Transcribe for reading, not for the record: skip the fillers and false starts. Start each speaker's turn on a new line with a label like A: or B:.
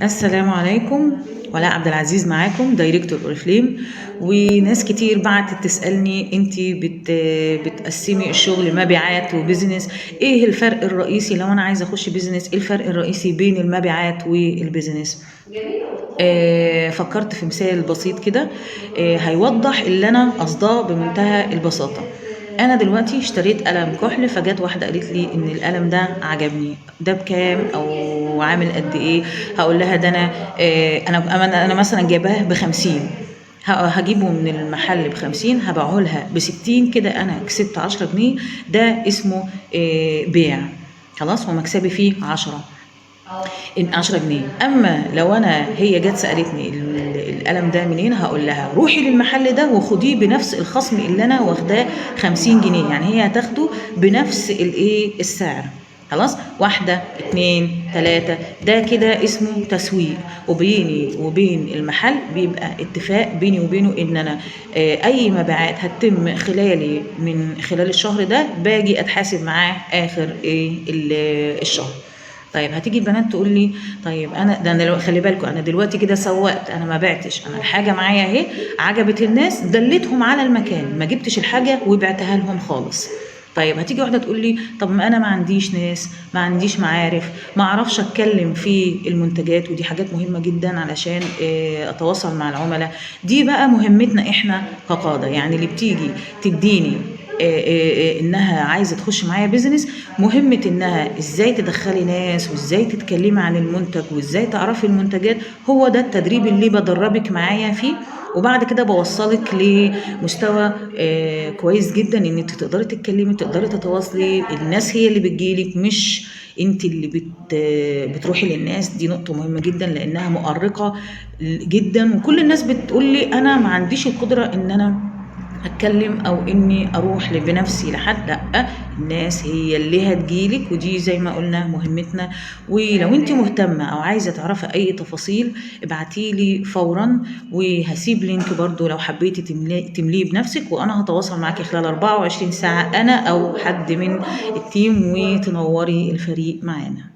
A: السلام عليكم. ولاء عبد العزيز معاكم دايركتور اوريفليم. وناس كتير بعتت تسالني انت بتقسمي الشغل مبيعات وبزنس، ايه الفرق الرئيسي لو انا عايزه اخش بزنس؟ ايه الفرق الرئيسي بين المبيعات والبزنس؟ فكرت في مثال بسيط كده هيوضح اللي انا قصداه بمنتهى البساطه. انا دلوقتي اشتريت قلم كحل، فجت واحده قالت لي ان القلم ده عجبني، ده بكام او عامل قد ايه؟ هقول لها ده انا مثلا جايباه ب50، هجيبه من المحل ب50 هبيعه لها ب60، كده انا كسبت 10 جنيه. ده اسمه بيع، خلاص، ومكسبي فيه 10 جنيه. اما لو هي جت سالتني القلم ده منين، هقول لها روحي للمحل ده وخديه بنفس الخصم اللي انا واخداه 50 جنيه، يعني هي هتاخده بنفس السعر. خلاص، واحدة اتنين تلاتة، ده كده اسمه تسويق. وبيني وبين المحل بيبقى اتفاق بيني وبينه ان انا اي مبيعات هتتم من خلال الشهر ده باجي اتحاسب معاه اخر الشهر. طيب هتيجي البنات تقول لي طيب انا خلي بالكم، انا دلوقتي كده سوقت، انا ما بعتش، انا الحاجه معايا اهي، عجبت الناس، دلتهم على المكان، ما جبتش الحاجه وبعتها لهم خالص. طيب هتيجي واحده تقول لي طب ما انا ما عنديش ناس، ما عنديش معارف، ما اعرفش اتكلم في المنتجات، ودي حاجات مهمه جدا علشان اتواصل مع العملاء. دي بقى مهمتنا احنا كقاده، يعني اللي بتيجي تديني انها عايزه تخش معايا بيزنس، مهمه انها ازاي تدخلي ناس وازاي تتكلمي عن المنتج وازاي تعرفي المنتجات. هو ده التدريب اللي بدربك معايا فيه، وبعد كده بوصلك لمستوى كويس جدا ان انت تقدري تتكلمي، تقدري تتواصلي، الناس هي اللي بتجيلك مش انت اللي بتروحي للناس. دي نقطه مهمه جدا لانها مؤرقه جدا، وكل الناس بتقول لي انا ما عنديش القدره ان انا اتكلم او اني اروح بنفسي لحد. لا، الناس هي اللي هتجيلك، ودي زي ما قلنا مهمتنا. ولو انت مهتمه او عايزه تعرفي اي تفاصيل ابعتيلي فورا، وهسيب لينك برضو لو حبيتي تمليه بنفسك، وانا هتواصل معاكي خلال 24 ساعه، انا او حد من التيم، وتنوري الفريق معانا.